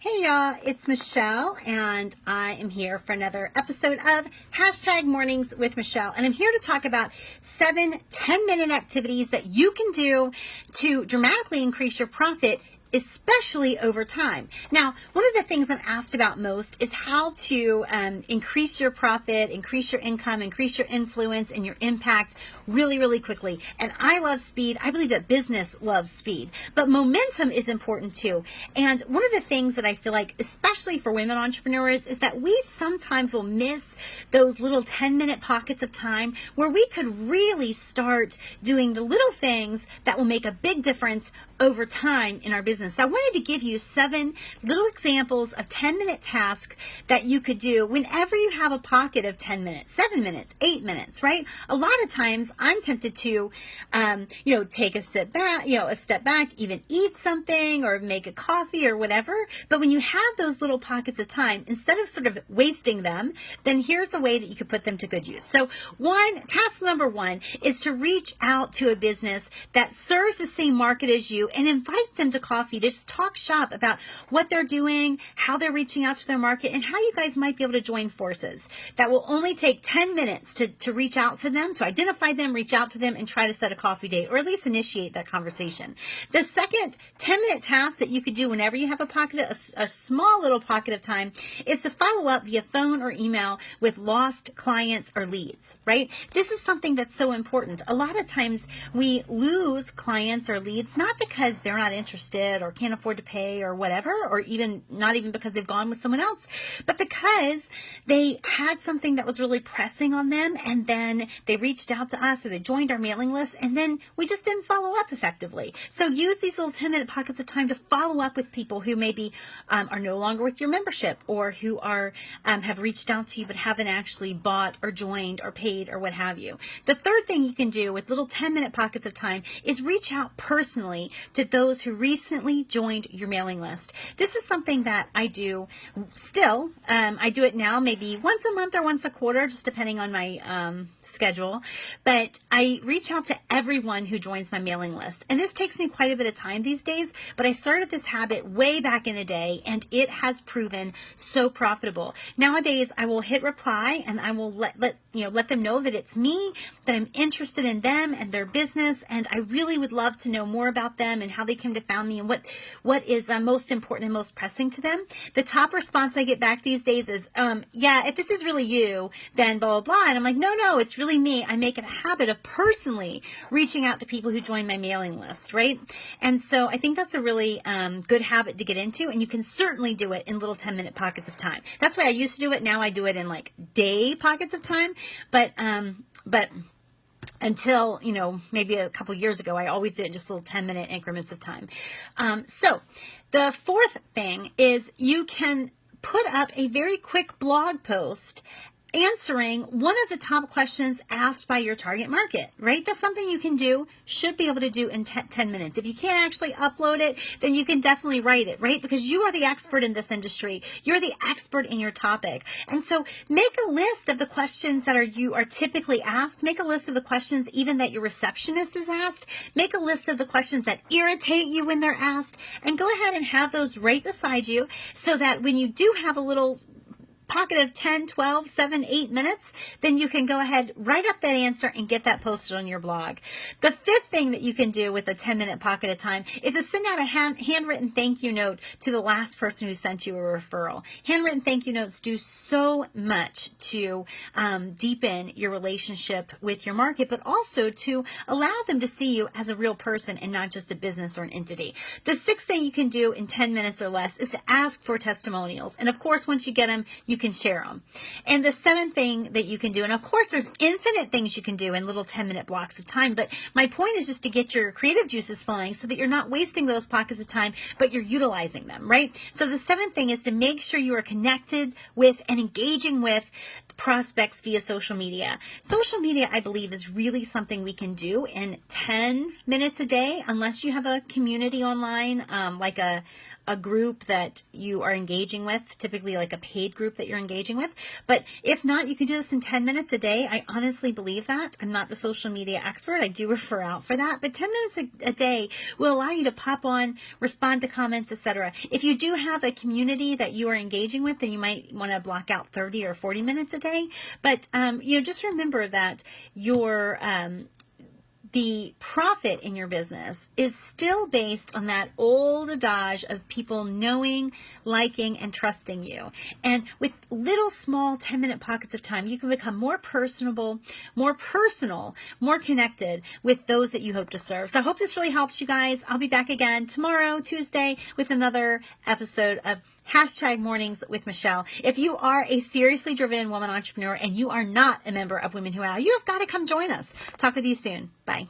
Hey y'all, it's Michelle and I am here for another episode of #Mornings with Michelle, and I'm here to talk about 7 10-minute activities that you can do to dramatically increase your profit, especially over time. Now, one of the things I'm asked about most is how to increase your profit, increase your income, increase your influence and your impact really, really quickly. And I love speed. I believe that business loves speed, but momentum is important too. And one of the things that I feel like, especially for women entrepreneurs, is that we sometimes will miss those little 10-minute pockets of time where we could really start doing the little things that will make a big difference over time in our business. So I wanted to give you 7 little examples of 10-minute tasks that you could do whenever you have a pocket of 10 minutes, 7 minutes, 8 minutes, right? A lot of times I'm tempted to, take a step back, even eat something or make a coffee or whatever. But when you have those little pockets of time, instead of sort of wasting them, then here's a way that you could put them to good use. So task number 1 is to reach out to a business that serves the same market as you and invite them to coffee. Just talk shop about what they're doing, how they're reaching out to their market, and how you guys might be able to join forces. That will only take 10 minutes to reach out to them, to identify them, reach out to them, and try to set a coffee date, or at least initiate that conversation. The second 10-minute task that you could do whenever you have a small little pocket of time is to follow up via phone or email with lost clients or leads, right? This is something that's so important. A lot of times we lose clients or leads, not because they're not interested or can't afford to pay or whatever, or not even because they've gone with someone else, but because they had something that was really pressing on them, and then they reached out to us or they joined our mailing list, and then we just didn't follow up effectively. So use these little 10-minute pockets of time to follow up with people who maybe are no longer with your membership, or who have reached out to you but haven't actually bought or joined or paid or what have you. The third thing you can do with little 10-minute pockets of time is reach out personally to those who recently joined your mailing list. This is something that I do still. I do it now maybe once a month or once a quarter, just depending on my schedule. But I reach out to everyone who joins my mailing list. And this takes me quite a bit of time these days, but I started this habit way back in the day, and it has proven so profitable. Nowadays, I will hit reply and I will let them know that it's me, that I'm interested in them and their business, and I really would love to know more about them and how they came to found me and what is most important and most pressing to them. The top response I get back these days is, if this is really you, then blah, blah, blah. And I'm like, no, it's really me. I make it a habit of personally reaching out to people who join my mailing list, right? And so I think that's a really good habit to get into, and you can certainly do it in little 10-minute pockets of time. That's why I used to do it. Now I do it in like day pockets of time, but until, maybe a couple years ago, I always did just little 10-minute increments of time. So the fourth thing is you can put up a very quick blog post answering one of the top questions asked by your target market, right? That's something you can do, should be able to do in 10 minutes. If you can't actually upload it, then you can definitely write it, right? Because you are the expert in this industry. You're the expert in your topic. And so make a list of the questions that you are typically asked. Make a list of the questions even that your receptionist is asked. Make a list of the questions that irritate you when they're asked, and go ahead and have those right beside you, so that when you do have a little pocket of 10, 12, 7, 8 minutes, then you can go ahead, write up that answer, and get that posted on your blog. The fifth thing that you can do with a 10-minute pocket of time is to send out a handwritten thank you note to the last person who sent you a referral. Handwritten thank you notes do so much to deepen your relationship with your market, but also to allow them to see you as a real person and not just a business or an entity. The sixth thing you can do in 10 minutes or less is to ask for testimonials. And of course, once you get them, you can share them. And the seventh thing that you can do, and of course there's infinite things you can do in little 10-minute blocks of time, but my point is just to get your creative juices flowing so that you're not wasting those pockets of time, but you're utilizing them, right? So the seventh thing is to make sure you are connected with and engaging with prospects via social media. Social media, I believe, is really something we can do in 10 minutes a day, unless you have a community online, like a group that you are engaging with, typically like a paid group that you're engaging with. But if not, you can do this in 10 minutes a day. I honestly believe that. I'm not the social media expert. I do refer out for that. But 10 minutes a day will allow you to pop on, respond to comments, etc. If you do have a community that you are engaging with, then you might want to block out 30 or 40 minutes a day. But, just remember that the profit in your business is still based on that old adage of people knowing, liking, and trusting you. And with little small 10-minute pockets of time, you can become more personable, more personal, more connected with those that you hope to serve. So I hope this really helps you guys. I'll be back again tomorrow, Tuesday, with another episode of Hashtag Mornings with Michelle. If you are a seriously driven woman entrepreneur and you are not a member of Women Who Wow, you have got to come join us. Talk with you soon. Bye.